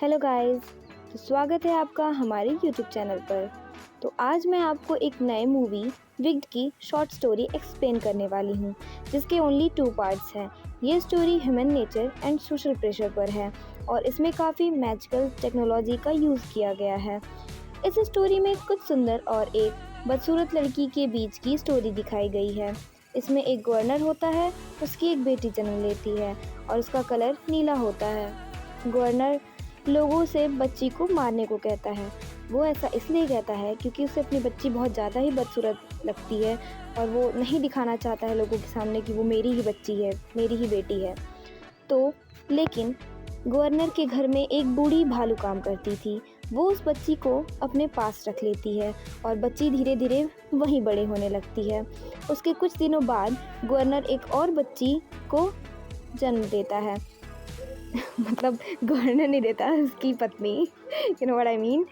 Hello guys. तो स्वागत है आपका हमारे यूट्यूब चैनल पर। तो आज मैं आपको एक नए मूवी विग्ड की शॉर्ट स्टोरी एक्सप्लेन करने वाली हूँ, जिसके ओनली 2 पार्ट्स हैं। ये story human nature and social pressure पर है और इसमें काफ़ी मैजिकल टेक्नोलॉजी का यूज़ किया गया है। इस स्टोरी में कुछ सुंदर और एक बदसूरत लड़की के बीच की स्टोरी दिखाई गई है। इसमें एक गवर्नर होता है, उसकी एक बेटी जन्म लेती है और उसका कलर नीला होता है। गवर्नर लोगों से बच्ची को मारने को कहता है। वो ऐसा इसलिए कहता है क्योंकि उसे अपनी बच्ची बहुत ज़्यादा ही बदसूरत लगती है और वो नहीं दिखाना चाहता है लोगों के सामने कि वो मेरी ही बच्ची है, मेरी ही बेटी है। तो लेकिन गवर्नर के घर में एक बूढ़ी भालू काम करती थी। वो उस बच्ची को अपने पास रख लेती है और बच्ची धीरे धीरे वहीं बड़े होने लगती है। उसके कुछ दिनों बाद गवर्नर एक और बच्ची को जन्म देता है। मतलब गवर्नर नहीं देता, उसकी पत्नी, you know what I mean,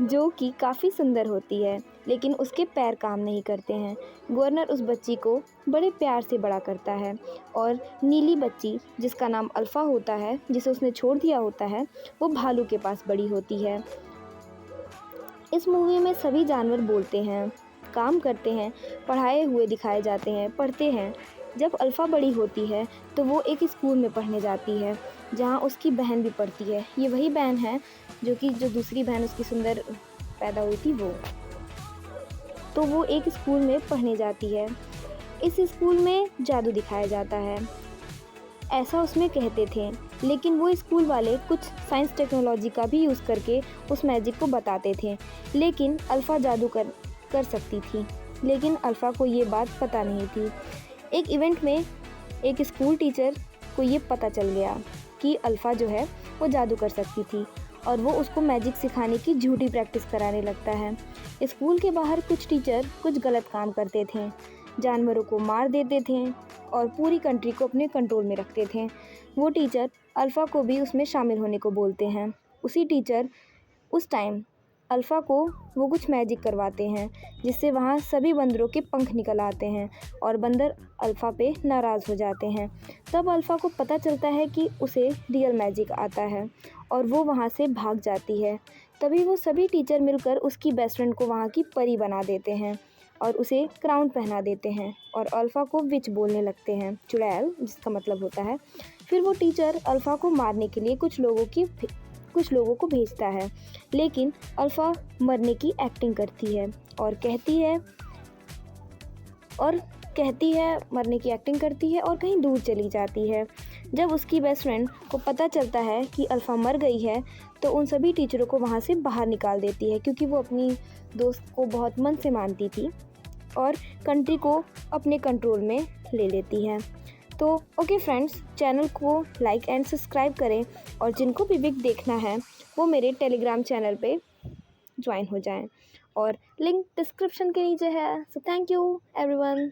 जो कि काफ़ी सुंदर होती है, लेकिन उसके पैर काम नहीं करते हैं। गवर्नर उस बच्ची को बड़े प्यार से बड़ा करता है और नीली बच्ची, जिसका नाम अल्फ़ा होता है, जिसे उसने छोड़ दिया होता है, वो भालू के पास बड़ी होती है। इस मूवी में सभी जानवर बोलते हैं, काम करते हैं, पढ़ाए हुए दिखाए जाते हैं, पढ़ते हैं। जब अल्फ़ा बड़ी होती है तो वो एक स्कूल में पढ़ने जाती है, जहाँ उसकी बहन भी पढ़ती है। ये वही बहन है जो दूसरी बहन उसकी सुंदर पैदा हुई थी वो। तो वो एक स्कूल में पढ़ने जाती है। इस स्कूल में जादू दिखाया जाता है, ऐसा उसमें कहते थे, लेकिन वो स्कूल वाले कुछ साइंस टेक्नोलॉजी का भी यूज़ करके उस मैजिक को बताते थे। लेकिन अल्फ़ा जादू कर सकती थी, लेकिन अल्फ़ा को ये बात पता नहीं थी। एक इवेंट में एक स्कूल टीचर को ये पता चल गया कि अल्फ़ा जो है वो जादू कर सकती थी और वो उसको मैजिक सिखाने की झूठी प्रैक्टिस कराने लगता है। स्कूल के बाहर कुछ टीचर कुछ गलत काम करते थे, जानवरों को मार देते थे और पूरी कंट्री को अपने कंट्रोल में रखते थे। वो टीचर अल्फ़ा को भी उसमें शामिल होने को बोलते हैं। उसी टीचर उस टाइम अल्फ़ा को वो कुछ मैजिक करवाते हैं, जिससे वहाँ सभी बंदरों के पंख निकल आते हैं और बंदर अल्फ़ा पे नाराज़ हो जाते हैं। तब अल्फ़ा को पता चलता है कि उसे रियल मैजिक आता है और वो वहाँ से भाग जाती है। तभी वो सभी टीचर मिलकर उसकी बेस्ट फ्रेंड को वहाँ की परी बना देते हैं और उसे क्राउन पहना देते हैं और अल्फ़ा को विच बोलने लगते हैं, चुड़ैल, जिसका मतलब होता है। फिर वो टीचर अल्फ़ा को मारने के लिए कुछ लोगों को भेजता है, लेकिन अल्फ़ा मरने की एक्टिंग करती है और कहीं दूर चली जाती है। जब उसकी बेस्ट फ्रेंड को पता चलता है कि अल्फ़ा मर गई है, तो उन सभी टीचरों को वहाँ से बाहर निकाल देती है, क्योंकि वो अपनी दोस्त को बहुत मन से मानती थी और कंट्री को अपने कंट्रोल में ले लेती है। तो ओके फ्रेंड्स, चैनल को लाइक एंड सब्सक्राइब करें और जिनको भी विग देखना है वो मेरे टेलीग्राम चैनल पे ज्वाइन हो जाएं और लिंक डिस्क्रिप्शन के नीचे है। So thank you everyone.